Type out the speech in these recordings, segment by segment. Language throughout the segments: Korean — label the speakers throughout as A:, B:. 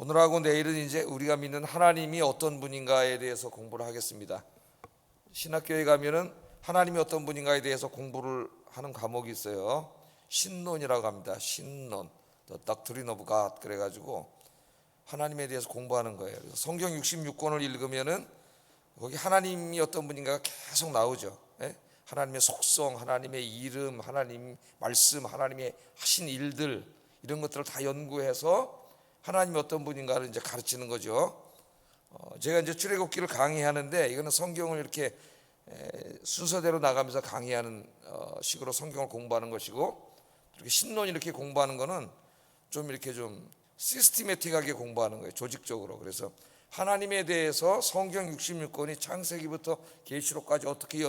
A: 오늘하고 내일은 이제 우리가 믿는 하나님이 어떤 분인가에 대해서 공부를 하겠습니다. 신학교에 가면은 하나님이 어떤 분인가에 대해서 공부를 하는 과목이 있어요. 신론이라고 합니다. 신론, The Doctrine of God. 그래가지고 하나님에 대해서 공부하는 거예요. 그래서 성경 66권을 읽으면은 거기 하나님이 어떤 분인가가 계속 나오죠. 예? 하나님의 속성, 하나님의 이름, 하나님 말씀, 하나님의 하신 일들, 이런 것들을 다 연구해서 하나님이 어떤 분인가를 이제 가르치는 거죠. 제가 이제 출애굽기를 강의하는데 이거는 성경을 이렇게 순서대로 나가면서 강의하는 식으로 성경을 공부하는 것이고, 이렇게 신론 이렇게 공부하는 거는 좀 이렇게 좀 시스테매틱하게 공부하는 거예요. 조직적으로. 그래서 하나님에 대해서 성경 66권이 창세기부터 계시록까지 어떻게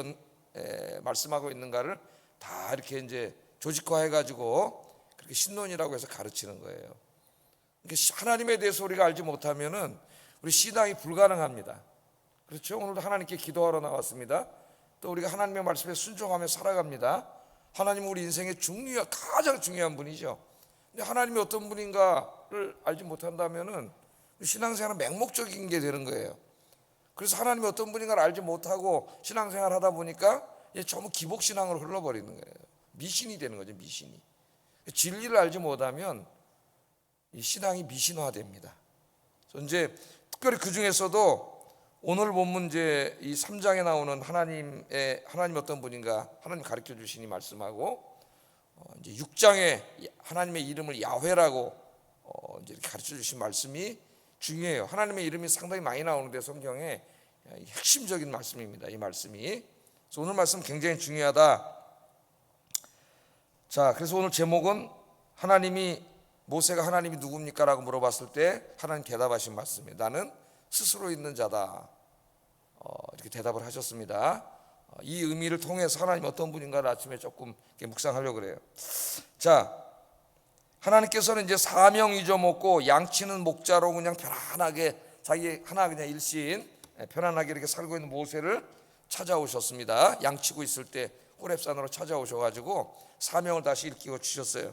A: 말씀하고 있는가를 다 이렇게 이제 조직화해 가지고 그렇게 신론이라고 해서 가르치는 거예요. 하나님에 대해서 우리가 알지 못하면은 우리 신앙이 불가능합니다. 그렇죠? 오늘도 하나님께 기도하러 나왔습니다. 또 우리가 하나님의 말씀에 순종하며 살아갑니다. 하나님은 우리 인생의 가장 중요한 분이죠. 근데 하나님이 어떤 분인가를 알지 못한다면은 신앙생활은 맹목적인 게 되는 거예요. 그래서 하나님이 어떤 분인가를 알지 못하고 신앙생활을 하다 보니까 전부 기복신앙으로 흘러버리는 거예요. 미신이 되는 거죠. 미신이. 진리를 알지 못하면 이 신앙이 미신화됩니다. 그래서 이제 특별히 그 중에서도 오늘 본문 이제 이 3장에 나오는 하나님 어떤 분인가, 하나님 가르쳐 주시니 말씀하고, 이제 6장에 하나님의 이름을 야훼라고 이제 이렇게 가르쳐 주신 말씀이 중요해요. 하나님의 이름이 상당히 많이 나오는데 성경에 핵심적인 말씀입니다. 이 말씀이. 그래서 오늘 말씀 굉장히 중요하다. 자, 그래서 오늘 제목은 모세가 하나님이 누굽니까? 라고 물어봤을 때 하나님 대답하신 말씀이에요. 나는 스스로 있는 자다. 이렇게 대답을 하셨습니다. 이 의미를 통해서 하나님 어떤 분인가를 아침에 조금 묵상하려고 그래요. 자, 하나님께서는 이제 사명 잊어먹고 양치는 목자로 그냥 편안하게 자기 하나 그냥 일신 편안하게 이렇게 살고 있는 모세를 찾아오셨습니다. 양치고 있을 때 호렙산으로 찾아오셔가지고 사명을 다시 일깨워 주셨어요.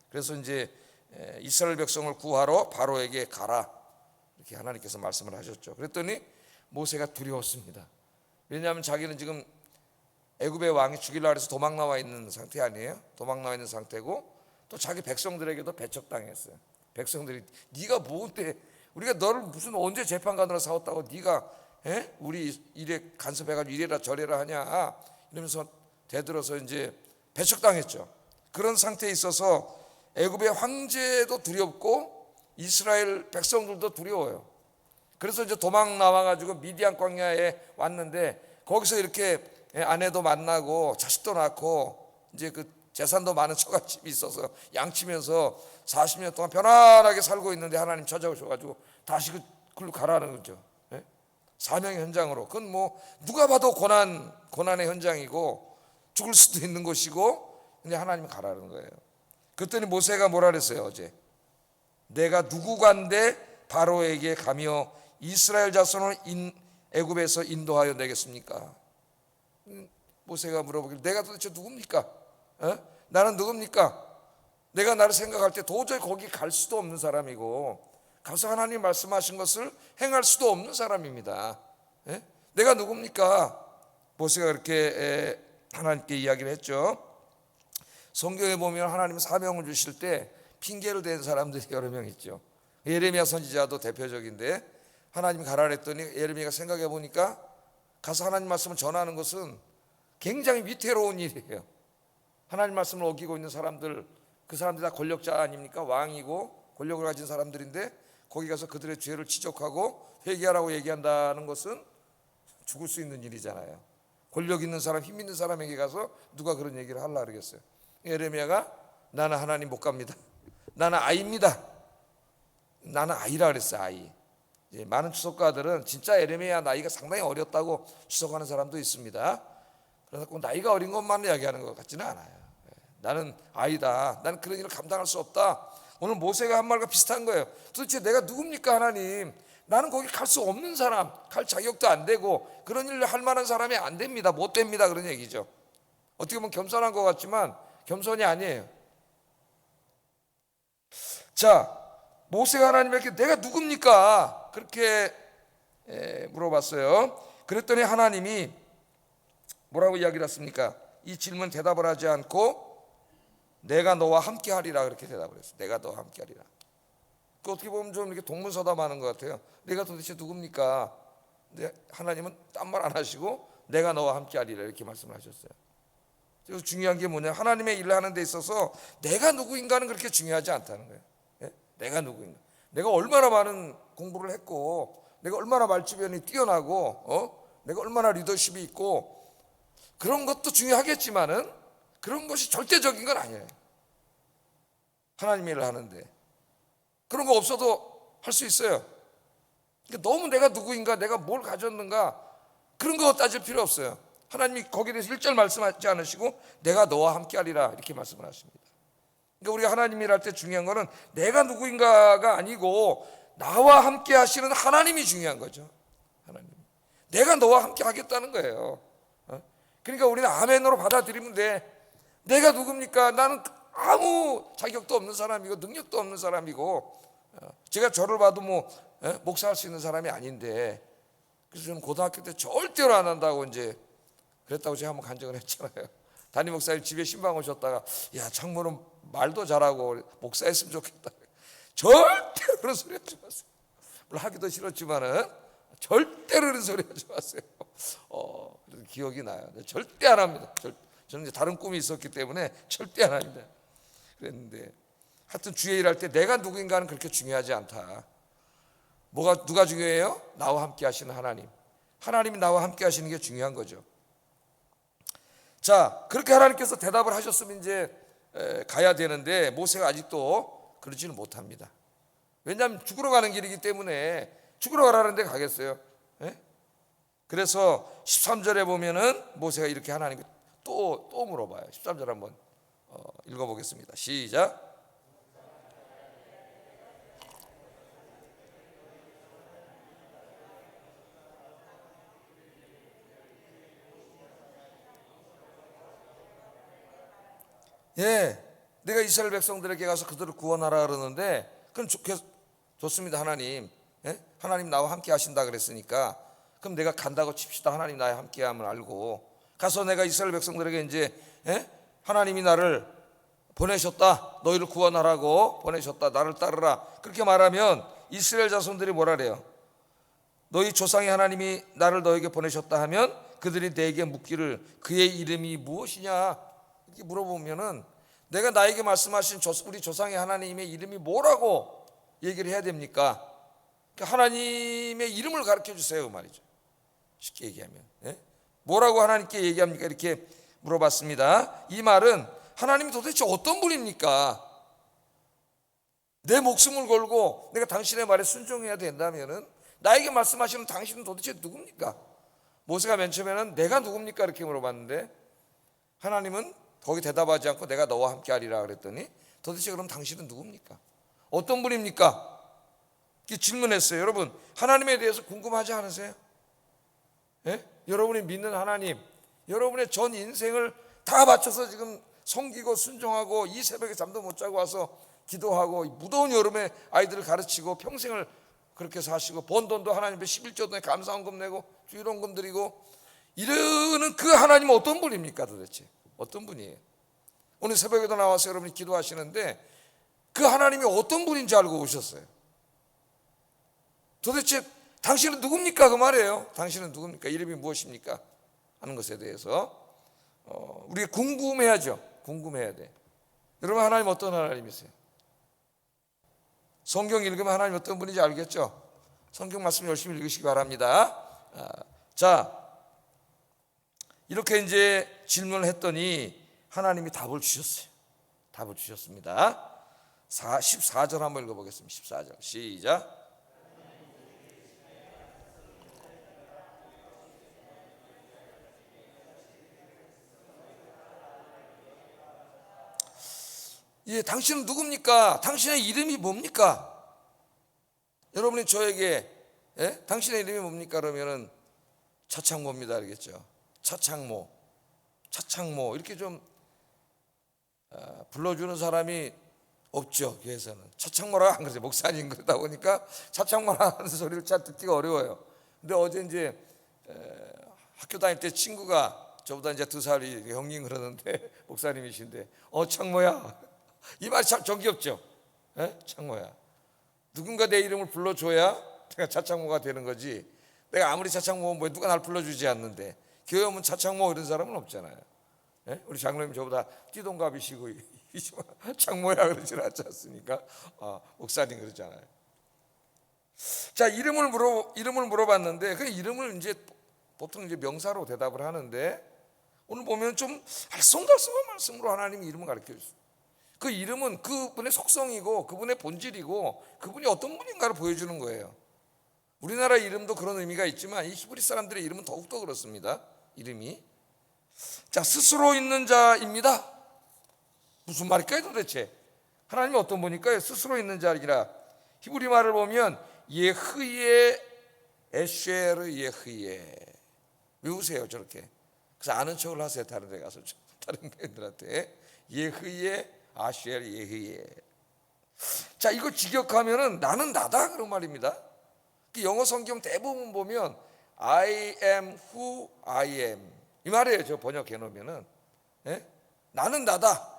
A: 그래서 이제 이스라엘 백성을 구하러 바로에게 가라, 이렇게 하나님께서 말씀을 하셨죠. 그랬더니 모세가 두려웠습니다. 왜냐하면 자기는 지금 애굽의 왕이 죽이려고 해서 도망 나와 있는 상태 아니에요? 도망 나와 있는 상태고 또 자기 백성들에게도 배척당했어요. 백성들이 네가 뭔데, 우리가 너를 무슨 언제 재판관으로 세웠다고 네가 우리 일에 간섭해가지고 이래라 저래라 하냐, 이러면서 대들어서 이제 배척당했죠. 그런 상태에 있어서 애굽의 황제도 두렵고 이스라엘 백성들도 두려워요. 그래서 이제 도망 나와가지고 미디안 광야에 왔는데 거기서 이렇게 아내도 만나고 자식도 낳고 이제 그 재산도 많은 처갓집이 있어서 양치면서 40년 동안 편안하게 살고 있는데 하나님 찾아오셔가지고 다시 그걸로 가라는 거죠. 사명의 현장으로. 그건 뭐 누가 봐도 고난의 현장이고 죽을 수도 있는 곳이고, 근데 하나님이 가라는 거예요. 그랬더니 모세가 뭐라 그랬어요? 어제 내가 누구간데 바로에게 가며 이스라엘 자손을 애굽에서 인도하여 내겠습니까? 모세가 물어보길 내가 도대체 누굽니까? 나는 누굽니까? 내가 나를 생각할 때 도저히 거기 갈 수도 없는 사람이고 가서 하나님 말씀하신 것을 행할 수도 없는 사람입니다. 내가 누굽니까? 모세가 그렇게 하나님께 이야기를 했죠. 성경에 보면 하나님 사명을 주실 때 핑계를 댄 사람들이 여러 명 있죠. 예레미야 선지자도 대표적인데 하나님이 가라 그랬더니 예레미야가 생각해 보니까 가서 하나님 말씀을 전하는 것은 굉장히 위태로운 일이에요. 하나님 말씀을 어기고 있는 사람들, 그 사람들이 다 권력자 아닙니까? 왕이고 권력을 가진 사람들인데 거기 가서 그들의 죄를 지적하고 회개하라고 얘기한다는 것은 죽을 수 있는 일이잖아요. 권력 있는 사람, 힘 있는 사람에게 가서 누가 그런 얘기를 하려고 그러겠어요. 예레미야가 나는 하나님 못 갑니다. 나는 아이입니다. 나는 아이라 그랬어요. 아이. 많은 추석가들은 진짜 예레미야 나이가 상당히 어렸다고 추석하는 사람도 있습니다. 그래서 꼭 나이가 어린 것만 이야기하는 것 같지는 않아요. 나는 아이다. 나는 그런 일을 감당할 수 없다. 오늘 모세가 한 말과 비슷한 거예요. 도대체 내가 누굽니까 하나님? 나는 거기 갈 수 없는 사람, 갈 자격도 안 되고 그런 일을 할 만한 사람이 안 됩니다. 못 됩니다. 그런 얘기죠. 어떻게 보면 겸손한 것 같지만 겸손이 아니에요. 자, 모세가 하나님에게 내가 누굽니까? 그렇게 물어봤어요. 그랬더니 하나님이 뭐라고 이야기를 했습니까? 이 질문 대답을 하지 않고 내가 너와 함께 하리라 그렇게 대답을 했어요. 내가 너와 함께 하리라. 그 어떻게 보면 좀 이렇게 동문서답하는 것 같아요. 내가 도대체 누굽니까? 근데 하나님은 딴 말 안 하시고 내가 너와 함께 하리라 이렇게 말씀을 하셨어요. 그래서 중요한 게 뭐냐, 하나님의 일을 하는 데 있어서 내가 누구인가는 그렇게 중요하지 않다는 거예요. 예? 내가 누구인가, 내가 얼마나 많은 공부를 했고, 내가 얼마나 말주변이 뛰어나고, 내가 얼마나 리더십이 있고, 그런 것도 중요하겠지만은 그런 것이 절대적인 건 아니에요. 하나님의 일을 하는데 그런 거 없어도 할 수 있어요. 그러니까 너무 내가 누구인가, 내가 뭘 가졌는가, 그런 거 따질 필요 없어요. 하나님이 거기에 대해서 1절 말씀하지 않으시고 내가 너와 함께 하리라 이렇게 말씀을 하십니다. 그러니까 우리가 하나님 일할 때 중요한 거는 내가 누구인가가 아니고 나와 함께 하시는 하나님이 중요한 거죠. 하나님, 내가 너와 함께 하겠다는 거예요. 그러니까 우리는 아멘으로 받아들이면 돼. 내가 누굽니까? 나는 아무 자격도 없는 사람이고 능력도 없는 사람이고, 제가 저를 봐도 목사할 수 있는 사람이 아닌데, 그래서 저는 고등학교 때 절대로 안 한다고 이제 그랬다고 제가 한번 간증을 했잖아요. 담임 목사님 집에 신방 오셨다가 야, 장모는 말도 잘하고 목사했으면 좋겠다. 절대로 그런 소리 하지 마세요. 물론 하기도 싫었지만은 절대로 그런 소리 하지 마세요. 기억이 나요. 절대 안 합니다. 저는 이제 다른 꿈이 있었기 때문에 절대 안 합니다. 그랬는데 하여튼 주의 일할 때 내가 누구인가는 그렇게 중요하지 않다. 누가 중요해요? 나와 함께 하시는 하나님. 하나님이 나와 함께 하시는 게 중요한 거죠. 자, 그렇게 하나님께서 대답을 하셨으면 이제 가야 되는데 모세가 아직도 그러지는 못합니다. 왜냐하면 죽으러 가는 길이기 때문에 죽으러 가라는 데 가겠어요. 그래서 13절에 보면은 모세가 이렇게 하나님께 또 물어봐요. 13절 한번 읽어보겠습니다. 시작. 예, 내가 이스라엘 백성들에게 가서 그들을 구원하라 그러는데 그럼 좋습니다. 하나님, 하나님 나와 함께 하신다 그랬으니까 그럼 내가 간다고 칩시다. 하나님 나와 함께함을 알고 가서 내가 이스라엘 백성들에게 이제 하나님이 나를 보내셨다, 너희를 구원하라고 보내셨다, 나를 따르라 그렇게 말하면 이스라엘 자손들이 뭐라 그래요? 너희 조상의 하나님이 나를 너에게 보내셨다 하면 그들이 내게 묻기를 그의 이름이 무엇이냐 이렇게 물어보면은 내가 나에게 말씀하신 우리 조상의 하나님의 이름이 뭐라고 얘기를 해야 됩니까? 그러니까 하나님의 이름을 가르쳐 주세요 그 말이죠. 쉽게 얘기하면 뭐라고 하나님께 얘기합니까? 이렇게 물어봤습니다. 이 말은 하나님이 도대체 어떤 분입니까? 내 목숨을 걸고 내가 당신의 말에 순종해야 된다면은 나에게 말씀하시는 당신은 도대체 누굽니까? 모세가 맨 처음에는 내가 누굽니까? 이렇게 물어봤는데 하나님은 거기 대답하지 않고 내가 너와 함께 하리라 그랬더니 도대체 그럼 당신은 누굽니까? 어떤 분입니까? 이렇게 질문했어요. 여러분, 하나님에 대해서 궁금하지 않으세요? 여러분이 믿는 하나님, 여러분의 전 인생을 다 바쳐서 지금 섬기고 순종하고 이 새벽에 잠도 못 자고 와서 기도하고 무더운 여름에 아이들을 가르치고 평생을 그렇게 사시고 번 돈도 하나님 앞에 11조에 감사헌금 내고 주일헌금 드리고 이러는 그 하나님은 어떤 분입니까 도대체? 어떤 분이에요? 오늘 새벽에도 나와서 여러분이 기도하시는데 그 하나님이 어떤 분인지 알고 오셨어요? 도대체 당신은 누굽니까? 그 말이에요. 당신은 누굽니까? 이름이 무엇입니까? 하는 것에 대해서 우리가 궁금해야죠. 궁금해야 돼. 여러분, 하나님 어떤 하나님이세요? 성경 읽으면 하나님 어떤 분인지 알겠죠? 성경 말씀 열심히 읽으시기 바랍니다. 자, 이렇게 이제 질문을 했더니 하나님이 답을 주셨어요. 답을 주셨습니다. 14절 한번 읽어보겠습니다. 14절 시작. 예, 당신은 누굽니까? 당신의 이름이 뭡니까? 여러분이 저에게 당신의 이름이 뭡니까? 그러면은 차창모입니다. 알겠죠? 차창모 이렇게 좀 불러주는 사람이 없죠. 교회에서는 차창모라 안 그러죠. 목사님 그러다 보니까 차창모라 하는 소리를 잘 듣기가 어려워요. 근데 어제 이제 학교 다닐 때 친구가 저보다 이제 2살이 형님 그러는데 목사님이신데 창모야 이 말이 참 정겹죠. 창모야. 누군가 내 이름을 불러줘야 내가 차창모가 되는 거지. 내가 아무리 차창모면 뭐 누가 날 불러주지 않는데 교회 오면 차창모 이런 사람은 없잖아요. 우리 장로님 저보다 띠동갑이시고 창모야 그러지 않지 않습니까? 목사님 그러잖아요. 자, 이름을 물어봤는데 그 이름을 이제 보통 이제 명사로 대답을 하는데 오늘 보면 좀 알쏭달쏭한 말씀으로 하나님이 이름을 가르쳐 주세요. 그 이름은 그분의 속성이고 그분의 본질이고 그분이 어떤 분인가를 보여주는 거예요. 우리나라 이름도 그런 의미가 있지만 이 히브리 사람들의 이름은 더욱더 그렇습니다. 이름이 자, 스스로 있는 자입니다. 무슨 말일까요 도대체? 하나님이 어떤 분일까요? 스스로 있는 자이라. 히브리 말을 보면 예흐예 에쉐르 예흐예. 외우세요 저렇게. 그래서 아는 척을 하세요. 다른 데 가서 다른 애들한테 예흐예 아쉐르 예흐예. 자, 이거 직역하면은 나는 나다 그런 말입니다. 영어 성경 대부분 보면 I am who I am 이 말이에요. 저 번역해 놓으면은 나는 나다.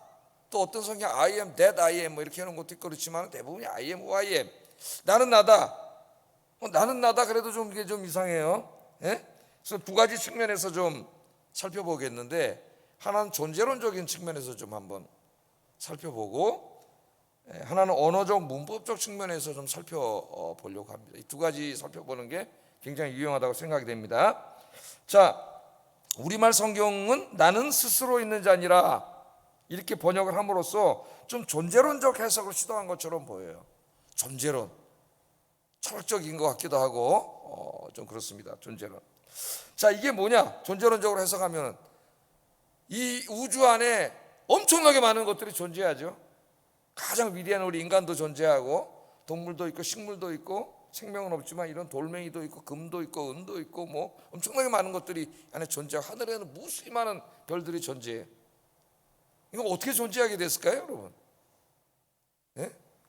A: 또 어떤 성경 I am that I am 뭐 이렇게 하는 것도 있고 그렇지만 대부분이 I am who I am. 나는 나다. 나는 나다 그래도 좀 이게 좀 이상해요. 그래서 두 가지 측면에서 좀 살펴보겠는데 하나는 존재론적인 측면에서 좀 한번 살펴보고 하나는 언어적 문법적 측면에서 좀 살펴보려고 합니다. 이 두 가지 살펴보는 게 굉장히 유용하다고 생각이 됩니다. 자, 우리말 성경은 나는 스스로 있는 자니라 이렇게 번역을 함으로써 좀 존재론적 해석을 시도한 것처럼 보여요. 존재론 철학적인 것 같기도 하고 좀 그렇습니다. 존재론. 자, 이게 뭐냐? 존재론적으로 해석하면 이 우주 안에 엄청나게 많은 것들이 존재하죠. 가장 위대한 우리 인간도 존재하고 동물도 있고 식물도 있고 생명은 없지만 이런 돌멩이도 있고 금도 있고 은도 있고 뭐 엄청나게 많은 것들이 안에 존재하고 하늘에는 무수히 많은 별들이 존재해요. 이거 어떻게 존재하게 됐을까요, 여러분?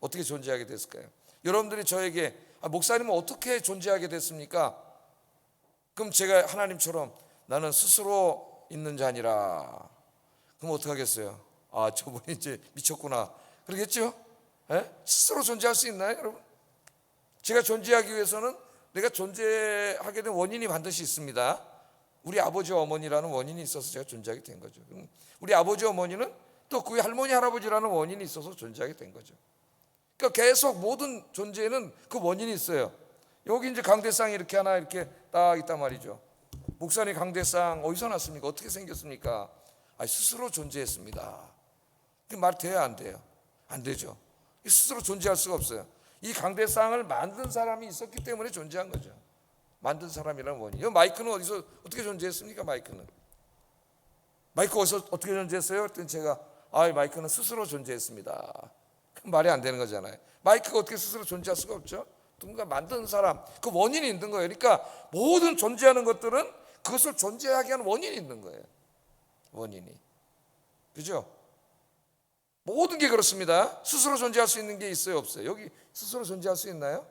A: 어떻게 존재하게 됐을까요? 여러분들이 저에게 목사님은 어떻게 존재하게 됐습니까? 그럼 제가 하나님처럼 나는 스스로 있는 자니라. 그럼 어떻게 하겠어요? 저분이 이제 미쳤구나. 그러겠죠? 스스로 존재할 수 있나요, 여러분? 제가 존재하기 위해서는 내가 존재하게 된 원인이 반드시 있습니다. 우리 아버지 어머니라는 원인이 있어서 제가 존재하게 된 거죠. 우리 아버지 어머니는 또 그 할머니 할아버지라는 원인이 있어서 존재하게 된 거죠. 그러니까 계속 모든 존재에는 그 원인이 있어요. 여기 이제 강대상이 이렇게 하나 이렇게 딱 있단 말이죠. 목사님 강대상 어디서 났습니까? 어떻게 생겼습니까? 스스로 존재했습니다. 그 말 돼요, 안 돼요? 안 되죠. 스스로 존재할 수가 없어요. 이 강대상을 만든 사람이 있었기 때문에 존재한 거죠. 만든 사람이라는 원인. 이 마이크는 어디서 어떻게 존재했습니까? 마이크 어디서 어떻게 존재했어요? 그랬더니 제가 마이크는 스스로 존재했습니다. 그럼 말이 안 되는 거잖아요. 마이크가 어떻게 스스로 존재할 수가 없죠? 누군가 만든 사람, 그 원인이 있는 거예요. 그러니까 모든 존재하는 것들은 그것을 존재하게 하는 원인이 있는 거예요. 원인이. 그죠? 모든 게 그렇습니다. 스스로 존재할 수 있는 게 있어요, 없어요? 여기 스스로 존재할 수 있나요?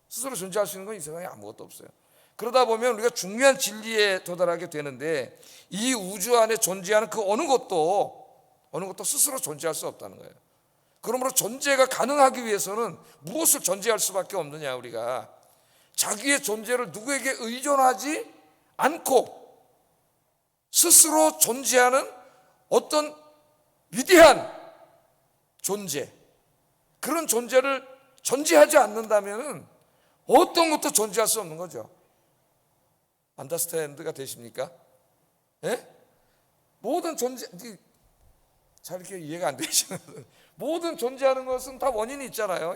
A: 스스로 존재할 수 있는 건 이 세상에 아무것도 없어요. 그러다 보면 우리가 중요한 진리에 도달하게 되는데 이 우주 안에 존재하는 그 어느 것도 스스로 존재할 수 없다는 거예요. 그러므로 존재가 가능하기 위해서는 무엇을 존재할 수밖에 없느냐, 우리가 자기의 존재를 누구에게 의존하지 않고 스스로 존재하는 어떤 위대한 존재, 그런 존재를 존재하지 않는다면 어떤 것도 존재할 수 없는 거죠. 안더스탠드가 되십니까? 모든 존재, 잘 이렇게 이해가 안 되시는 모든 존재하는 것은 다 원인이 있잖아요.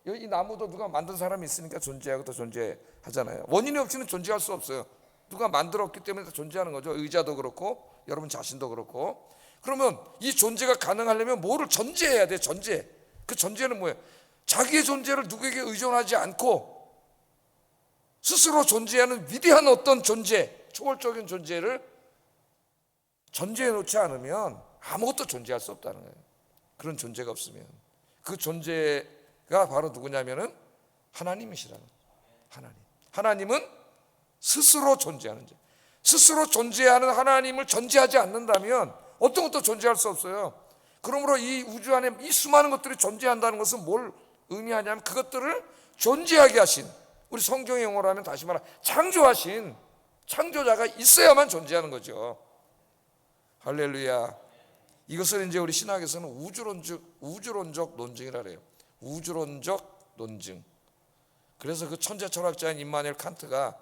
A: 이 나무도 누가 만든 사람이 있으니까 존재하고 또 존재하잖아요. 원인이 없이는 존재할 수 없어요. 누가 만들었기 때문에 존재하는 거죠. 의자도 그렇고 여러분 자신도 그렇고. 그러면 이 존재가 가능하려면 뭐를 존재해야 돼? 존재. 그 존재는 뭐예요? 자기의 존재를 누구에게 의존하지 않고 스스로 존재하는 위대한 어떤 존재, 초월적인 존재를 존재해 놓지 않으면 아무것도 존재할 수 없다는 거예요. 그런 존재가 없으면. 그 존재가 바로 누구냐면은 하나님이시라는 거예요. 하나님은 스스로 존재하는 자. 스스로 존재하는 하나님을 전제하지 않는다면 어떤 것도 존재할 수 없어요. 그러므로 이 우주 안에 이 수많은 것들이 존재한다는 것은 뭘 의미하냐면 그것들을 존재하게 하신, 우리 성경의 용어로 하면 다시 말하 창조하신 창조자가 있어야만 존재하는 거죠. 할렐루야. 이것을 이제 우리 신학에서는 우주론적 논증이라 그래요. 우주론적 논증. 그래서 그 천재 철학자인 임마누엘 칸트가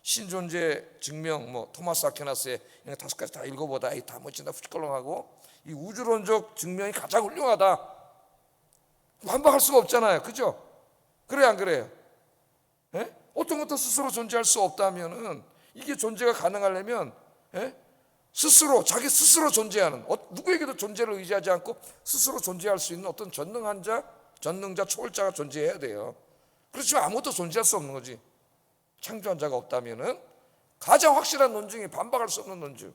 A: 신존재 증명, 토마스 아퀴나스의 5가지 다 읽어보다 다 멋진다 푸시컬렁하고 이 우주론적 증명이 가장 훌륭하다. 반박할 수가 없잖아요, 그죠? 그래요, 안 그래요? 예? 어떤 것도 스스로 존재할 수 없다면은 이게 존재가 가능하려면 스스로 자기 스스로 존재하는, 누구에게도 존재를 의지하지 않고 스스로 존재할 수 있는 어떤 전능자, 초월자가 존재해야 돼요. 그렇지만 아무것도 존재할 수 없는 거지. 창조한 자가 없다면은 가장 확실한 논증이 반박할 수 없는 논증.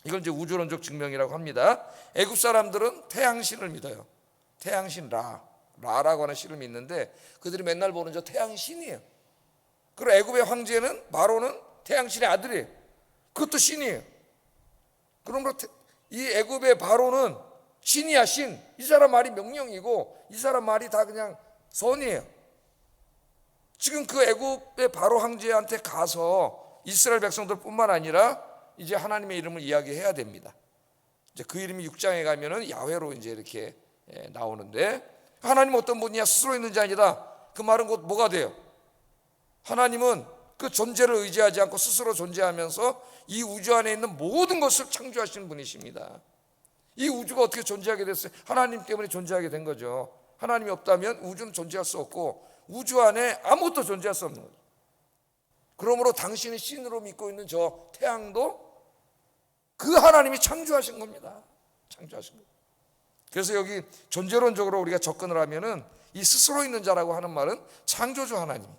A: 이걸 이제 우주론적 증명이라고 합니다. 애굽 사람들은 태양신을 믿어요. 태양신 라라고 하는 신을 믿는데 그들이 맨날 보는 저 태양신이에요. 그리고 애굽의 황제는 바로는 태양신의 아들이에요. 그것도 신이에요. 그러므로 이 애굽의 바로는 신이야, 신. 이 사람 말이 명령이고 이 사람 말이 다 그냥 선이에요. 지금 그 애굽의 바로 황제한테 가서 이스라엘 백성들뿐만 아니라 이제 하나님의 이름을 이야기해야 됩니다. 이제 그 이름이 6장에 가면은 야훼로 이제 이렇게 나오는데, 하나님은 어떤 분이냐? 스스로 있는 자이다. 그 말은 곧 뭐가 돼요? 하나님은 그 존재를 의지하지 않고 스스로 존재하면서 이 우주 안에 있는 모든 것을 창조하시는 분이십니다. 이 우주가 어떻게 존재하게 됐어요? 하나님 때문에 존재하게 된 거죠. 하나님이 없다면 우주는 존재할 수 없고 우주 안에 아무것도 존재할 수 없는 거죠. 그러므로 당신이 신으로 믿고 있는 저 태양도 그 하나님이 창조하신 겁니다. 창조하신 거예요. 그래서 여기 존재론적으로 우리가 접근을 하면은 이 스스로 있는 자라고 하는 말은 창조주 하나님,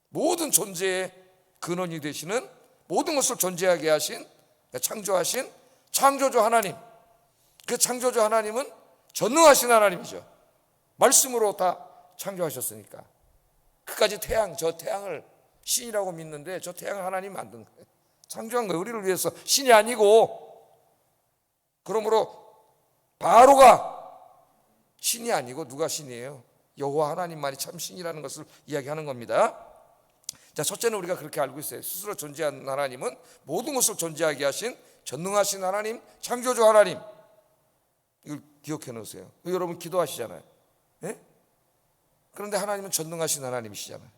A: 모든 존재의 근원이 되시는, 모든 것을 존재하게 하신, 창조하신 창조주 하나님. 그 창조주 하나님은 전능하신 하나님이죠. 말씀으로 다 창조하셨으니까. 그까지 저 태양을 신이라고 믿는데 저 태양을 하나님 만든 거예요. 창조한 거예요. 우리를 위해서. 신이 아니고. 그러므로 바로가 신이 아니고 누가 신이에요? 여호와 하나님만이 참 신이라는 것을 이야기하는 겁니다. 자, 첫째는 우리가 그렇게 알고 있어요. 스스로 존재하는 하나님은 모든 것을 존재하게 하신 전능하신 하나님, 창조주 하나님. 이걸 기억해 놓으세요. 여러분 기도하시잖아요. 예? 그런데 하나님은 전능하신 하나님이시잖아요.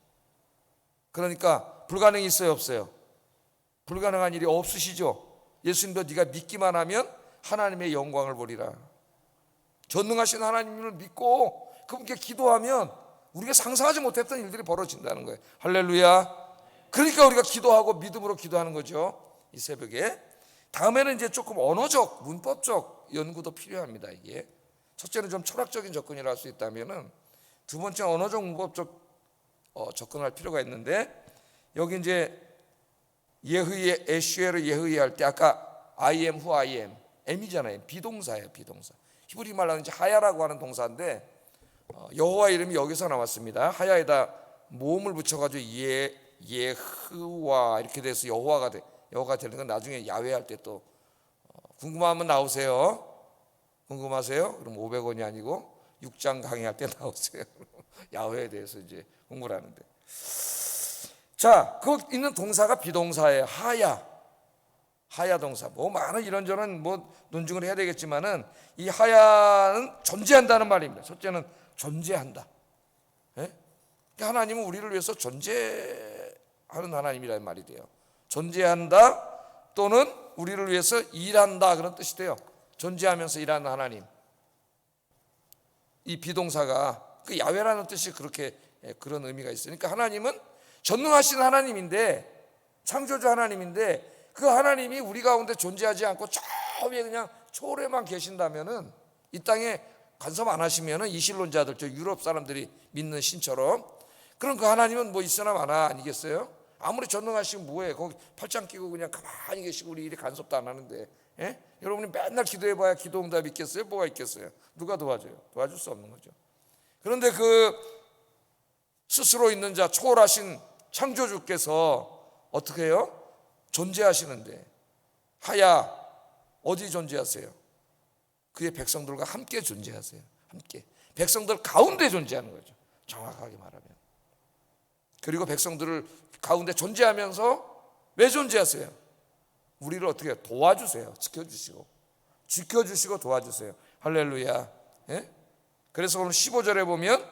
A: 그러니까 불가능이 있어요, 없어요? 불가능한 일이 없으시죠. 예수님도 네가 믿기만 하면 하나님의 영광을 보리라. 전능하신 하나님을 믿고 그분께 기도하면 우리가 상상하지 못했던 일들이 벌어진다는 거예요. 할렐루야. 그러니까 우리가 기도하고 믿음으로 기도하는 거죠, 이 새벽에. 다음에는 이제 조금 언어적, 문법적 연구도 필요합니다. 이게 첫째는 좀 철학적인 접근이라 할 수 있다면은, 두 번째는 언어적, 문법적 접근할 필요가 있는데, 여기 이제 예흐예, 에슈에르 예흐예 할 때 아까 I am who I am, M이잖아요. 비동사예요, 비동사. 히브리 말로는 이제 하야라고 하는 동사인데 여호와 이름이 여기서 나왔습니다. 하야에다 모음을 붙여가지고 예흐와 이렇게 돼서 여호와가 되는 건 나중에 야훼 할 때 또 궁금하면 나오세요. 궁금하세요? 그럼 500원이 아니고 6장 강의할 때 나오세요. 야훼에 대해서 이제 공부를 하는데, 자, 그 있는 동사가 비동사예요. 하야 동사. 많은 이런저런 논증을 해야 되겠지만은 이 하야는 존재한다는 말입니다. 첫째는 존재한다. 예? 하나님은 우리를 위해서 존재하는 하나님이라는 말이 돼요. 존재한다 또는 우리를 위해서 일한다, 그런 뜻이 돼요. 존재하면서 일하는 하나님. 이 비동사가 그 야훼라는 뜻이 그렇게 그런 의미가 있으니까 하나님은 전능하신 하나님인데, 창조주 하나님인데, 그 하나님이 우리 가운데 존재하지 않고 저 위에 그냥 초월에만 계신다면은, 이 땅에 간섭 안 하시면은 이신론자들, 저 유럽 사람들이 믿는 신처럼, 그럼 그 하나님은 있으나 마나 아니겠어요? 아무리 전능하시면 뭐해? 거기 팔짱 끼고 그냥 가만히 계시고 우리 일에 간섭도 안 하는데 예? 여러분이 맨날 기도해봐야 기도 응답이 있겠어요? 뭐가 있겠어요? 누가 도와줘요? 도와줄 수 없는 거죠. 그런데 그 스스로 있는 자 초월하신 창조주께서 어떻게 해요? 존재하시는데 하야 어디 존재하세요? 그의 백성들과 함께 존재하세요. 함께 백성들 가운데 존재하는 거죠. 정확하게 말하면. 그리고 백성들을 가운데 존재하면서 왜 존재하세요? 우리를 어떻게 도와주세요. 지켜주시고 도와주세요. 할렐루야. 예? 그래서 오늘 15절에 보면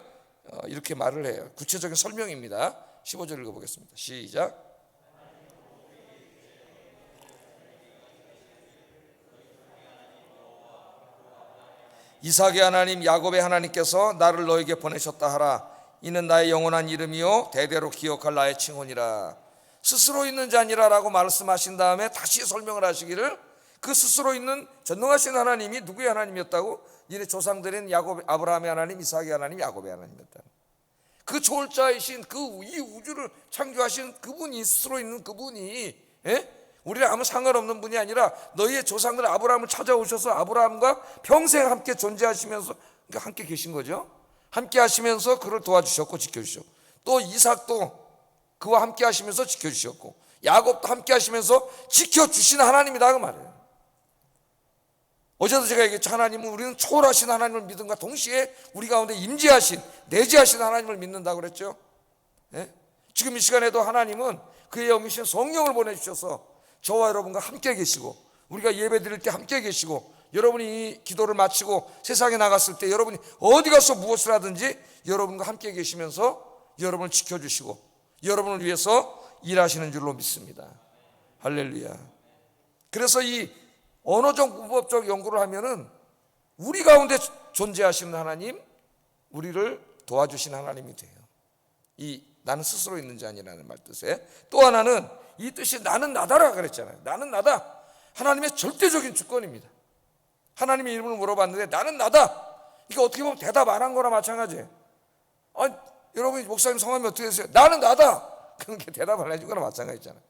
A: 이렇게 말을 해요. 구체적인 설명입니다. 15절 읽어보겠습니다. 시작. 이삭의 하나님 야곱의 하나님께서 나를 너에게 보내셨다 하라. 이는 나의 영원한 이름이요 대대로 기억할 나의 칭호니라. 스스로 있는 자니라라고 말씀하신 다음에 다시 설명을 하시기를 그 스스로 있는 전능하신 하나님이 누구의 하나님이었다고? 니네 조상들인 야곱, 아브라함의 하나님, 이삭의 하나님, 야곱의 하나님이었다. 그 초월자이신 이 우주를 창조하신 그분이 스스로 있는 그분이 우리랑 아무 상관없는 분이 아니라 너희의 조상들 아브라함을 찾아오셔서 아브라함과 평생 함께 존재하시면서 그러니까 함께 계신 거죠. 함께 하시면서 그를 도와주셨고 지켜주셨고 또 이삭도 그와 함께 하시면서 지켜주셨고 야곱도 함께 하시면서 지켜주신 하나님이다 그 말이에요. 어제도 제가 얘기했죠. 하나님은 우리는 초월하신 하나님을 믿음과 동시에 우리 가운데 임재하신 내재하신 하나님을 믿는다고 그랬죠. 지금 이 시간에도 하나님은 그의 영이신 성령을 보내주셔서 저와 여러분과 함께 계시고 우리가 예배 드릴 때 함께 계시고 여러분이 이 기도를 마치고 세상에 나갔을 때 여러분이 어디 가서 무엇을 하든지 여러분과 함께 계시면서 여러분을 지켜주시고 여러분을 위해서 일하시는 줄로 믿습니다. 할렐루야. 그래서 이 언어적 문법적 연구를 하면은 우리 가운데 존재하시는 하나님, 우리를 도와주신 하나님이 돼요. 이 나는 스스로 있는 자 아니라는 말 뜻에 또 하나는 이 뜻이 나는 나다라 그랬잖아요. 나는 나다. 하나님의 절대적인 주권입니다. 하나님의 이름을 물어봤는데 나는 나다. 이거 어떻게 보면 대답 안 한 거나 마찬가지예요. 여러분이 목사님 성함이 어떻게 되세요? 나는 나다. 그렇게 대답 안 해준 거나 마찬가지잖아요.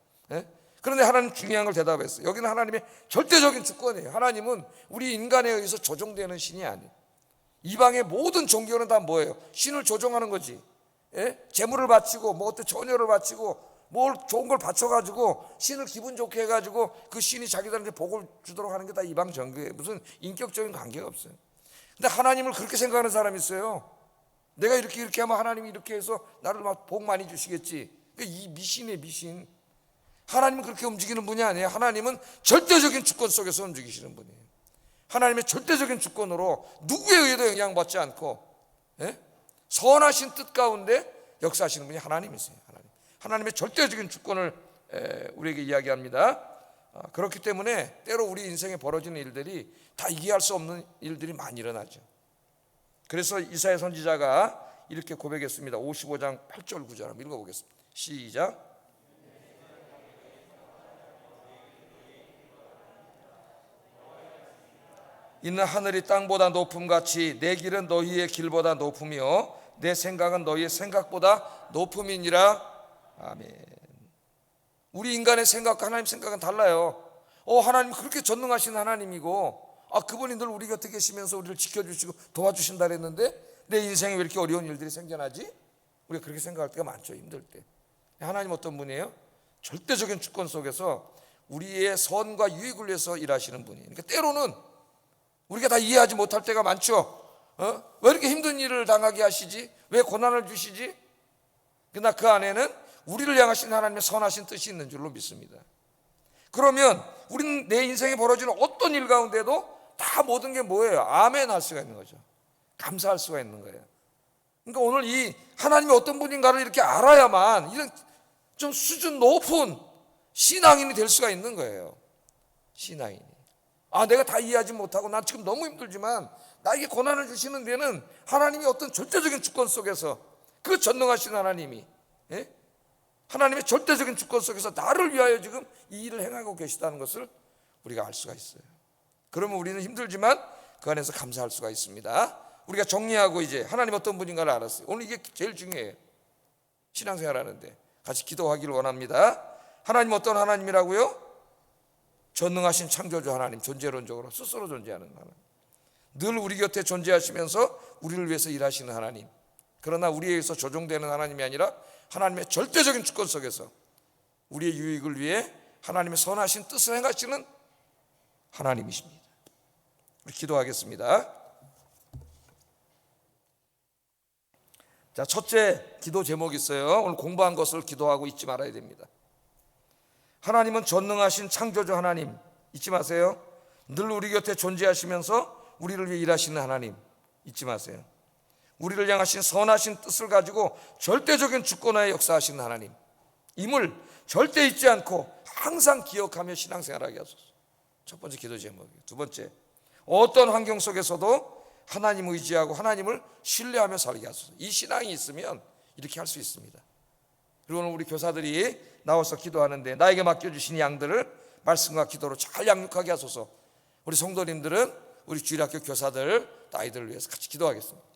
A: 그런데 하나님 중요한 걸 대답했어요. 여기는 하나님의 절대적인 주권이에요. 하나님은 우리 인간에 의해서 조종되는 신이 아니에요. 이방의 모든 종교는 다 뭐예요? 신을 조종하는 거지. 재물을 바치고 뭐 어떤 처녀를 바치고 뭘 좋은 걸 바쳐가지고 신을 기분 좋게 해가지고 그 신이 자기들한테 복을 주도록 하는 게 다 이방 종교예요. 무슨 인격적인 관계가 없어요. 근데 하나님을 그렇게 생각하는 사람이 있어요. 내가 이렇게 하면 하나님이 이렇게 해서 나를 막 복 많이 주시겠지. 이 미신이에요, 미신. 하나님은 그렇게 움직이는 분이 아니에요. 하나님은 절대적인 주권 속에서 움직이시는 분이에요. 하나님의 절대적인 주권으로 누구에 의해도 영향받지 않고 선하신 뜻 가운데 역사하시는 분이 하나님이세요. 하나님의 절대적인 주권을 우리에게 이야기합니다. 그렇기 때문에 때로 우리 인생에 벌어지는 일들이 다 이해할 수 없는 일들이 많이 일어나죠. 그래서 이사야 선지자가 이렇게 고백했습니다. 55장 8절 9절 한번 읽어보겠습니다. 시작. 이는 하늘이 땅보다 높음같이 내 길은 너희의 길보다 높으며 내 생각은 너희의 생각보다 높음이니라. 아멘. 우리 인간의 생각과 하나님 생각은 달라요. 하나님 그렇게 전능하신 하나님이고 그분이 늘 우리 곁에 계시면서 우리를 지켜주시고 도와주신다 그랬는데 내 인생에 왜 이렇게 어려운 일들이 생겨나지? 우리가 그렇게 생각할 때가 많죠. 힘들 때. 하나님 어떤 분이에요? 절대적인 주권 속에서 우리의 선과 유익을 위해서 일하시는 분이에요. 그러니까 때로는 우리가 다 이해하지 못할 때가 많죠. 왜 이렇게 힘든 일을 당하게 하시지? 왜 고난을 주시지? 그러나 그 안에는 우리를 향하신 하나님의 선하신 뜻이 있는 줄로 믿습니다. 그러면 우리는 내 인생에 벌어지는 어떤 일 가운데도 다 모든 게 뭐예요? 아멘 할 수가 있는 거죠. 감사할 수가 있는 거예요. 그러니까 오늘 이 하나님이 어떤 분인가를 이렇게 알아야만 이런 좀 수준 높은 신앙인이 될 수가 있는 거예요. 신앙인이. 내가 다 이해하지 못하고 난 지금 너무 힘들지만 나에게 고난을 주시는 데는 하나님이 어떤 절대적인 주권 속에서 그 전능하신 하나님이 하나님의 절대적인 주권 속에서 나를 위하여 지금 이 일을 행하고 계시다는 것을 우리가 알 수가 있어요. 그러면 우리는 힘들지만 그 안에서 감사할 수가 있습니다. 우리가 정리하고 이제 하나님 어떤 분인가를 알았어요. 오늘 이게 제일 중요해요. 신앙생활 하는데 같이 기도하기를 원합니다. 하나님 어떤 하나님이라고요? 전능하신 창조주 하나님, 존재론적으로 스스로 존재하는 하나님, 늘 우리 곁에 존재하시면서 우리를 위해서 일하시는 하나님, 그러나 우리에 의해서 조종되는 하나님이 아니라 하나님의 절대적인 주권 속에서 우리의 유익을 위해 하나님의 선하신 뜻을 행하시는 하나님이십니다. 우리 기도하겠습니다. 자, 첫째 기도 제목이 있어요. 오늘 공부한 것을 기도하고 잊지 말아야 됩니다. 하나님은 전능하신 창조주 하나님, 잊지 마세요. 늘 우리 곁에 존재하시면서 우리를 위해 일하시는 하나님, 잊지 마세요. 우리를 향하신 선하신 뜻을 가지고 절대적인 주권하에 역사하시는 하나님, 임을 절대 잊지 않고 항상 기억하며 신앙생활하게 하소서. 첫 번째 기도 제목이에요. 두 번째, 어떤 환경 속에서도 하나님 의지하고 하나님을 신뢰하며 살게 하소서. 이 신앙이 있으면 이렇게 할 수 있습니다. 그리고 오늘 우리 교사들이 나와서 기도하는데 나에게 맡겨주신 양들을 말씀과 기도로 잘 양육하게 하소서. 우리 성도님들은 우리 주일학교 교사들 아이들을 위해서 같이 기도하겠습니다.